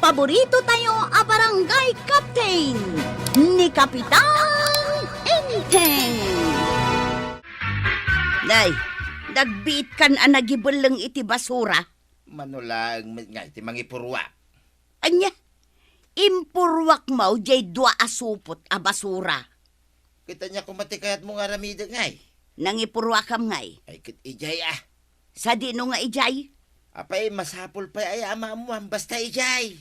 paborito tayo a barangay captain ni Kapitan Enteng. Day, nagbiit kan a nagibelang iti basura. Manulang nga iti mangipurwa. Anya, impurwak mo jay dua asupot a basura. Kita niya kumatikayat mo nga ramida ngay. Nangipurwak kam ngay. Ay kit ijay ah. Sa dino nga ijay? Apay masapol pa ay amamuan basta ijay.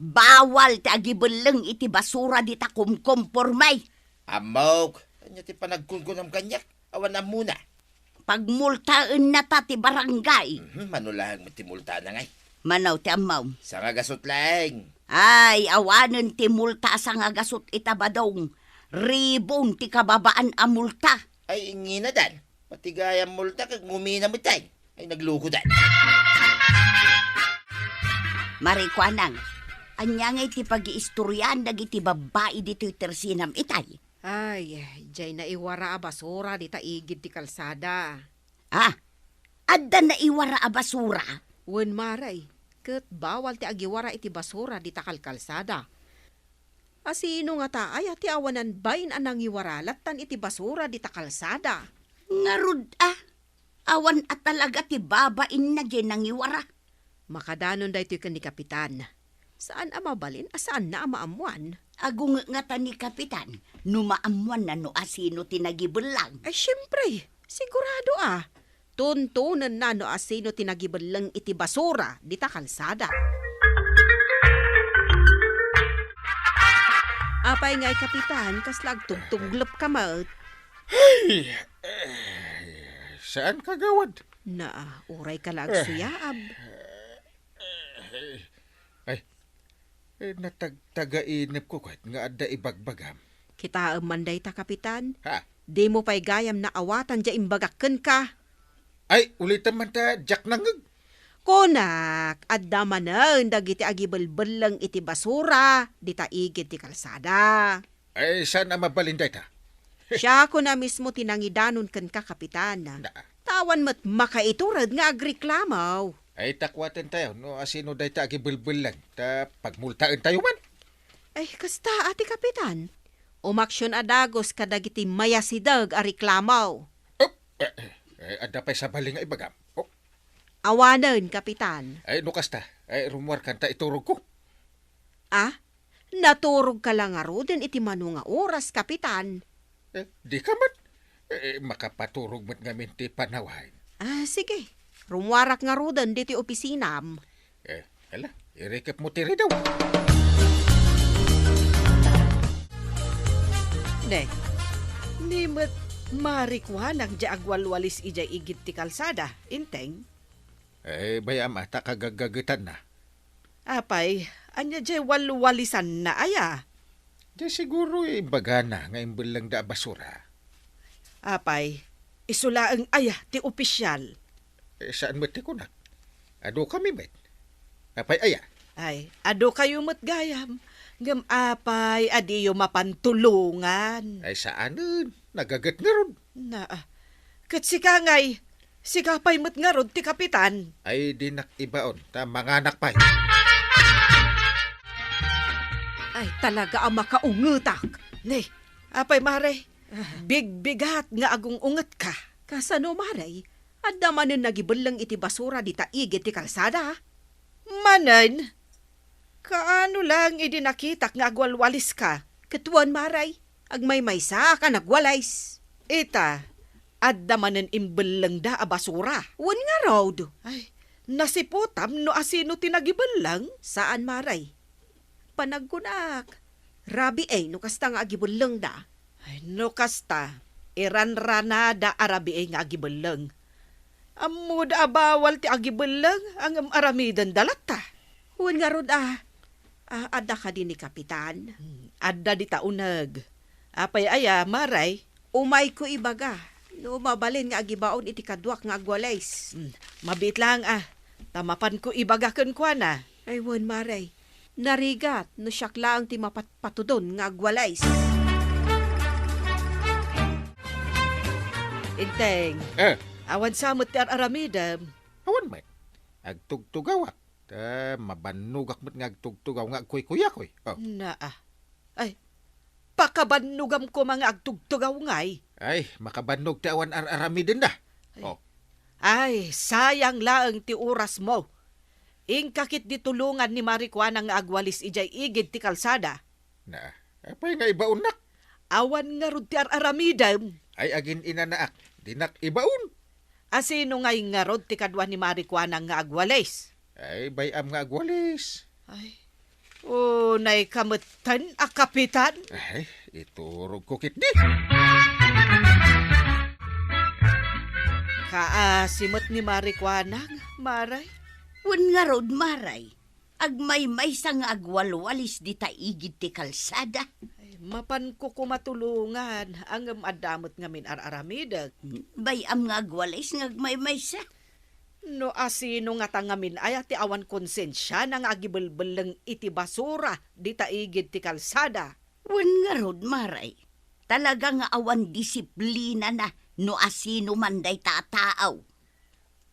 Bawal ti agibelang iti basura di ta kumkompormay. Amok. Kanya ti panagkunkunam kanyak. Awan na muna. Pagmultaan na ta ti barangay. Manulang matimulta na ngay. Manaw ti amaw. Sa nga gasot lang. Ay, awanan ti multa sa nga gasot itabadong. Ribong ti kababaan a multa. Ay ingi na dan. Patigayang multa kag ngumina mo tay. Ay nagluko dan. Marikwanang, anya nga iti pag-iistoryan dagiti babae dito tersinam itay. Ay, jay na iwara a basura di taigid ti kalsada. Adda na iwara a basura. Wen maray, ket bawal ti agiwara iti basura di ta kalsada. Asino nga ta ay ti awanan bayin anang iwaralat tan iti basura di ta kalsada. Ngarud awan at talaga ti babain na dyan nang iwara. Makadanon da ito'y ni Kapitan. Saan amabalin, saan na amaamuan? Agung nga ta ni Kapitan, numaamuan na no asino tinagibelang. Ay, syempre, sigurado Tuntunan na no asino tinagibelang iti basura di ta kalsada. Apay nga'y Kapitan, kaslag tugtuglop ka maut. Saan kagawad? Uray ka lang suyaab. Natagtaga-inip ko kahit nga adda ibagbagam. Kita manday ta, Kapitan. Ha? Di mo pa'y gayam na awatan dya imbagakken ka. Ay, ulitan man ta, Jack nangag. Konak, adda manan dagiti agibelbel lang iti basura, di taigid ti kalsada. Ay, saan na mabalinday ta? Siya ko na mismo tinangidanon ken ka, Kapitan. Tawan mo't makaiturad nga agreklamaw. Ay, takwatan tayo, no asino day ta agibulbul lang, ta pagmultaan tayo man. Ay, kasta, ati Kapitan. Umaksyon adagos kadagiti mayasidag a reklamaw. Adda pa'y sa baling nga ibagam. Awanan, Kapitan. Ay, no kasta, ay rumwar kanta iturog ko. Naturog ka lang nga rodin iti mano nga oras, Kapitan. Di ka man. Makapaturog mo't nga minti panawain. Sige. Rumwarak nga rodin diti opisinam. Hala, irikap mo tiri daw. Ne, ni mat marikwanang di agwalwalis ijay igit ti kalsada, inteng. Bayam ata kagagagitan na. Apay, anya jay walwalisan na aya. Di siguro baga na ngayon lang da basura. Apay, isulaang aya ti opisyal. Saan mo ti kunak? Ado kami bet. Apay aya. Ay, ado kayo mo't gayam. Ngam apay, adiyo mapantulungan. Ay saan nun? Nagagat nga ron. Kat sika ngay, sika pa'y mo't nga ron ti Kapitan. Ay di nakibaon, ta manganak pa. Ay, talaga ang makaungutak. Ne, apay mare, bigbigat nga agong unget ka. Kasano, Maray? Adda manin nagibelang iti basura di taigid ti kalsada. Manan, kaano lang idinakitak nga agwalwalis ka? Ketuan, Maray, agmaymaysa ka nagwalays. Ita, adda manan imbelang da a basura. Wan nga raw. Ay, nasiputam no asino tinagibelang. Saan, Maray? Panagkunak. Rabi no kasta nga agibelang da. Ay, no kasta, iranranada arabi nga agibelang. Ammo da bawal ti agibelang ang aramidan dalata. Huwag nga rod adda ka din ni Kapitan. Adda di taunag. Apay aya, Maray. Umay ko ibaga. No mabalin nga agibaon iti kadwak nga agwalays. Mabit lang Tamapan ko ibagakan kwa na. Ay wan, Maray. Narigat no siyak lang ti mapatudon nga agwalays. Inteng. Awan samot ti aramidam. Awan man. Agtugtugawak. Ta mabanugak mo't ngagtugtugaw nga kuy-kuya koy. Oh. Naa. Ay, pakabanugam ko mga agtugtugaw ngay. Ay, makabanog ti awan arami din da. Oh. Ay, sayang laang ti oras mo. Ingkakit di tulungan ni Marikwana nga agwalis ijay igid ti kalsada. Na, apay nga ibaunak. Awan nga rod ti aramidam. Ay agin inanaak, dinak ibaon. Asino ngay nga rod ti kadwa ni Marikwana nga agwalis. Ay, bayam nga agwalis. Ay, unay kamutan a kapitan. Ay, iturog ko kit di. Kaasimot ni Marikwana, Maray. Wan nga rod, Maray. Agmay-may sa nga agwalwalis di taigid ti kalsada. Ay, mapan ko kumatulungan ang adamot ngamin araramidag. Bayam nga agwalis nga agmay-may sa. No asino nga tangamin ay ti awan konsensya nang agibelbelang iti basura di taigid ti kalsada. Wan nga rod, Maray. Talaga nga awan disiplina na no asino man day tataaw.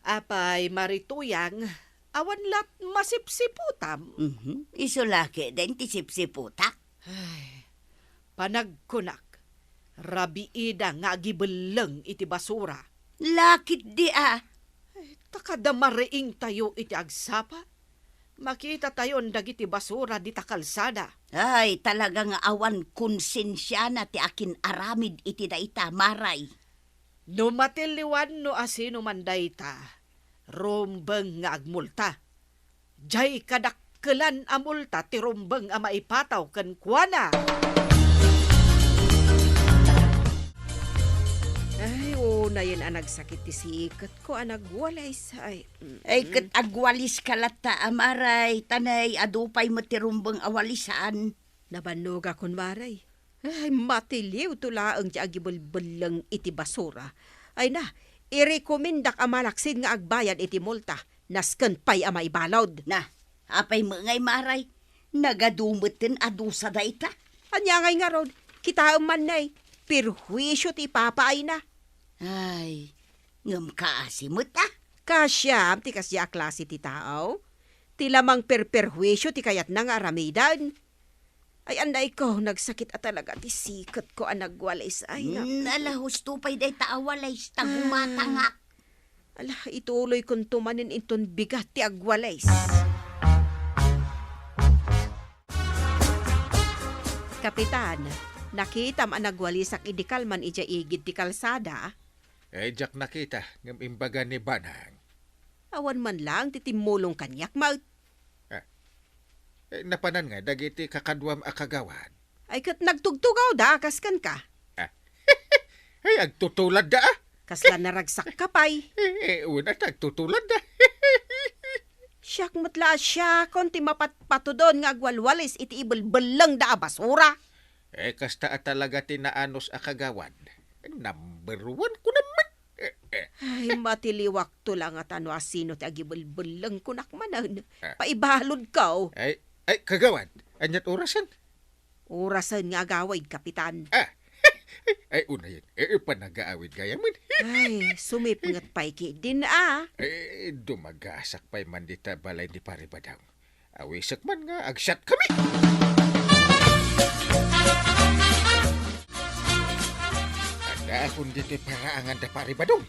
Apay marituyang, awan lat masipsiputam. Isulaki din ti sipsiputak. Ay, panagkunak, rabiida nga agibelang iti basura. Lakit di Takadamariing tayo iti agsapa. Makita tayon dagiti basura di takalsada. Ay, talaga nga awan konsensya na ti akin aramid iti dayta, Maray. No matiliwan no asino man dayta, rombeng nga agmulta. Jay kadakkelan a multa ti rombeng a maipataw ken kuana. Ay, na yan ang nagsakit ti sikat ko, ang nagwalay sa ay. Ay, kat agwalis kalata, Maray. Tanay, adupay mo ti rumbang awalisan. Nabanog akon maray. Ay, matiliw tulaang ti agibulbulang iti basura. Ay na, irekomendak amalaksin nga agbayan iti multa. Nasken pay amay balod. Na, apay mo ngay, Maray. Nagadumutin adusa dayta. Anya ngay nga rod, kita man nay. Perhuisyo ti papaay na. Ay, ngam kaasimot Kasyam ti kasya klase ti tao. Ti lamang perperhuisyo ti kayat nang aramidan. Ay anday ko, nagsakit at talaga ti sikat ko ang nagwalis. Ay na. Ala, husto pa'y day taawalay, tagumatangak. Ala, ituloy kong tumanin inton bigat ti agwalis. Kapitan, nakitam ang nagwalisak idikalman ija igid ti kalsada. Ay, jak nakita, ngam imbaga ni Banang. Awan man lang titimulong kanyak maut. Napanan nga, dagiti kakadwam akagawan. Ay kat nagtugtugaw da, kaskan ka. Ay, agtutulad da. Kasla naragsak ka pay. Una, agtutulad da. Siyak matla siya, konti mapatpatudon nga agwalwalis iti ibelbelang da basura. Kasta talaga tinaanos akagawan. Number 1 ko naman. Ay, matiliwak to lang at ano asino ti agibelbelang kunakmanan. Paibalod ka. Ay, kagawan. Anyat orasan? Orasan nga agawid, kapitan. Ay, una yan. Panag-aawid gaya man. Ay, sumipngat pa'y din Dumagasak pa'y mandita balay ni Paribadaw. Awisak man nga, agsyat kami. Ada akong dito paraangan da Paribadaw.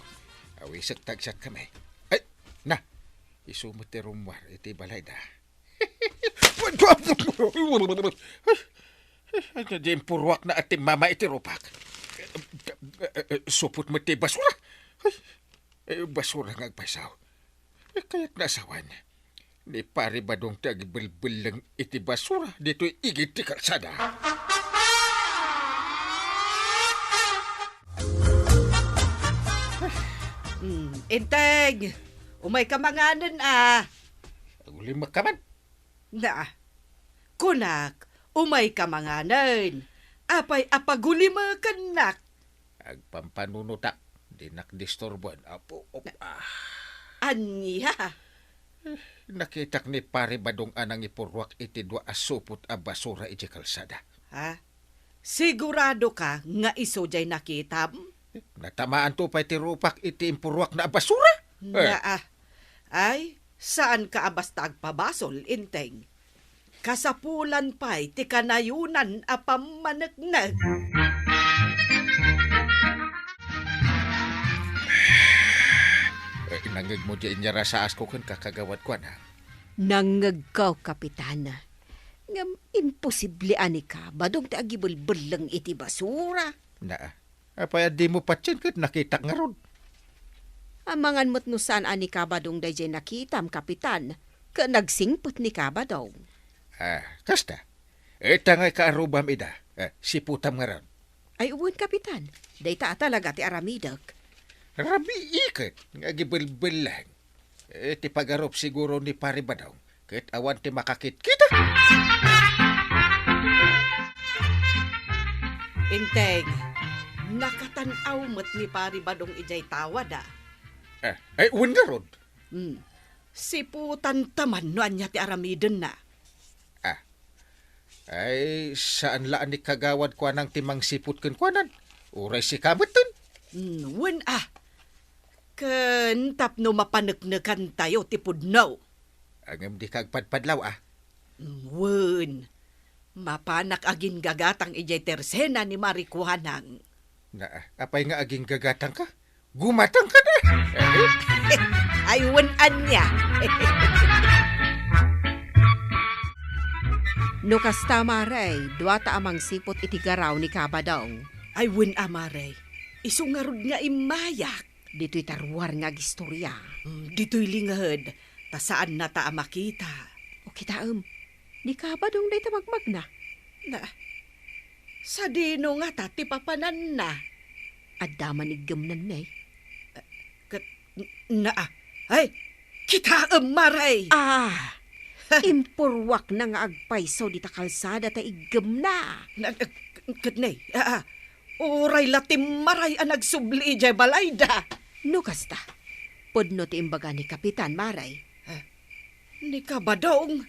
Awisak tagsyat kami. Ay, na. Isumot ti rumwar iti balay da. Diyan purwak na ating mama iti rupak. Supot mo ti basura. Basura nga agpasaw. Kaya't nasawan. Ni pari ba dong tagibelbelang iti basura dito igit ti kalsada. Inteng, umay kamanganan Uli makaman. Na, kunak, umay kamanganan. Apay apaguli mo kanak. Agpampanunutak. Dinak disturbuan. Apo. Anya? Nakitak ni pari badong anang ipurwak iti dua asupot a basura iti kalsada. Ha? Sigurado ka nga iso jay nakitam? Natamaan to pa iti rupak iti impurwak na basura. Na ay, Saan ka basta agpabasol, inteng? Kasapulan pa'y ti kanayunan a pamanagnag. Nangag mo dyan niya rasaas ko kan kakagawad ko na. Nangagkaw, kapitana. Ngam, imposible ani ka, badong ti agibulbulang iti basura. Na, apay di mo patsin kat nakita nga ron. Amangan mo't no saan ani ka badong dayjay nakitam, kapitan. Ka nagsingpot ni ka badong. Kasta. Tangay kaarubam ida. Siputam nga ron. Ay uwan, kapitan. Dayta talaga ti aramidak. Rabi ikat. Nga gibulbul lang. Ti pagarop siguro ni pari ba daw. Kat awan ti makakit kita. Inteng, nakatanaw mo't ni pari badong ijay tawad Ay, uwan nga ron. Siputan taman no anya ti aramiden na. Ay, saan laan ni kagawad ko anang timang siput kan kuanan? Uray si kamot dun. Wen Ken tapno mapaneknekan tayo ti pudnaw. Angam di kagpadpadlaw Wen, mapanak agin gagatang ijay tersena ni Marikuhanang. Na, apay nga aging gagatang ka? Gumatang ka na. Ay wen anya. No kasta maray, duwata amang sipot iti garaw ni kabadong. Ay wen amare. Isungarod nga imayak. Dito'y tarwar nga gistorya. Dito'y lingad. Ta saan na ta makita. O kitaam, ni kabadong day tamagmag na. Na, sa dino nga ta ti papanan na. Addaman igam nan Ay, kita maray. Impurwak na nga agpayso di ta kalsada ta igam na. Kadnay, oray latim maray ang nagsubli ijay balayda. No kasta, podno ti imbaga ni Kapitan Maray. Ni kabadong,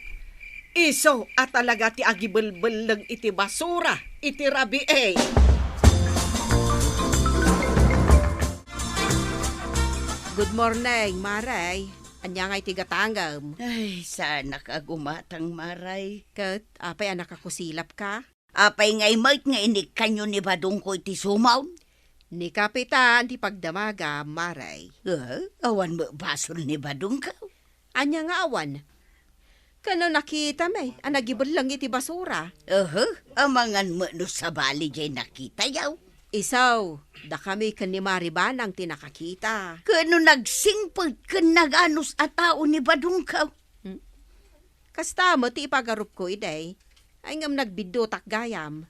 iso at talaga ti agibelbel lang iti basura, iti rabi Good morning, Maray. Anya nga'y tigatanggam. Ay, sana ka gumatang maray. Kat, apay anak ako silap ka? Apay ngay might nga inik kanyo ni badong ko iti sumaw. Ni Kapitan, ti pagdamaga, Maray. Awan mo basol ni badong ka. Anya nga awan. Kano nakita may, anagibol lang iti basura. Amangan mo no sa bali jay nakita yaw. Isaw, da kami kan ni Mariban ang tinakakita. Kano nagsingpot kan naganos a tao ni badong ka. Kasta mo ti ipagarup ko iday. Ay ngam nagbidotak gayam.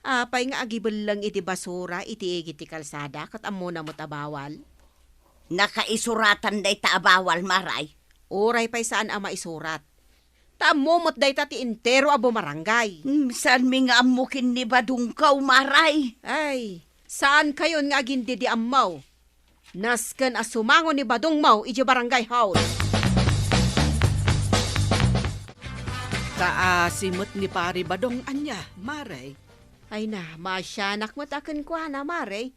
Apay nga agibol lang iti basura iti iti kalsada kat amo na mo tabawal. Nakaisuratan day taabawal maray. Oray pa'y saan ang maisurat. Taamomot day ta ti intero abo marangay. Saan mi nga amukin ni badong ka maray? Ay, saan kayon nga agindi di amaw? Nasken asumango ni badong maw iti barangay house. Kaasimot ni pari badong anya, maray. Ay na, masyanak mo taken kwa na, Maray.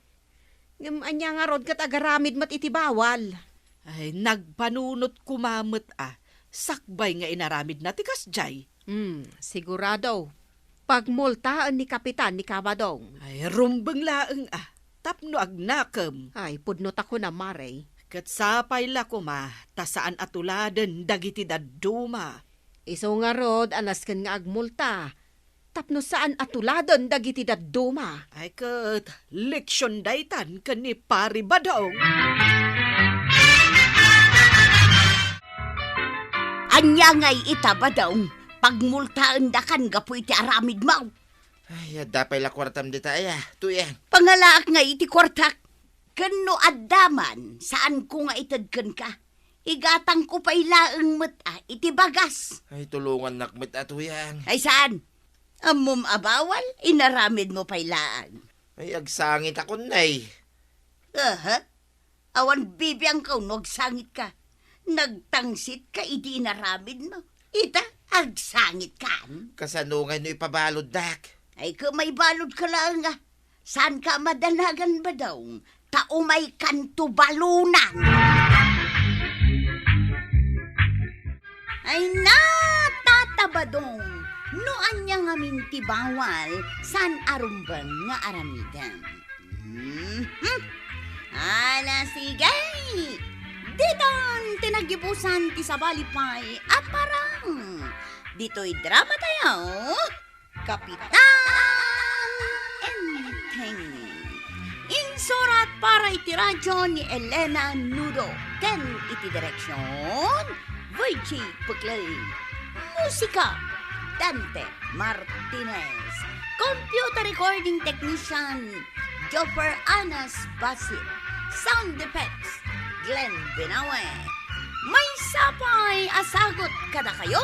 Ngam anya nga rod kat agaramid mat iti bawal. Ay, nagpanunot kumamot sakbay nga inaramid na tikas jay. Sigurado. Pagmultaan ni Kapitan ni Kabadong. Ay, rumbeng laeng tapno agnakam. Ay, pudnot ako na, Maray. Kat sapay la kuma, tasaan atuladen dagiti daduma. Iso nga rod, anasken nga agmulta. Tapno saan atuladan dagiti dadduma. Ay kat, leksyon daytan ka ni pari badong. Anya ngay itaba daw. Pagmultaan da kan gapu iti aramid maw. Ay, dapay la kwartam dita Tuyan. Pangalaak nga iti kwartak. Kano addaman, saan ko nga itadkan ka? Igatang ko pa ilaang mata, iti bagas. Ay, tulungan nakmet tuyan. Ay saan? Amom abawal, inaramid mo pa ilaan. Ay, agsangit ako nay. Awan bibiyang ka, nagsangit ka. Nagtangsit ka, iti inaramid mo. Ita, agsangit ka. Kasanungan no ipabalod dak. Ay ka may balod ka lang nga. Saan ka madanagan ba daw? Tao may kanto balunan. Ay natatabadong no anya nga mintibawal san arumbang nga aramidan. Ala sige! Diton tinagipusan ti sabalipay aparang. Dito'y drama tayo. Kapitan Enteng. Insurat para iti radyo ni Elena Nudo. Ken iti direksyon Virgie Puglay. Musika Dante Martinez. Computer recording technician Jopper Anas Basit. Sound effects Glenn Binawe. May sapay asagot kada kayo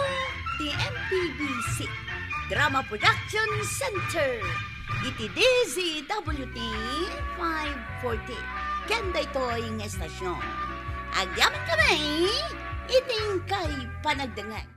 ti MPBC Drama Production Center iti DZWT 540 kenda ito'y ng estasyon. Agyaman kami iting kay panagdangat.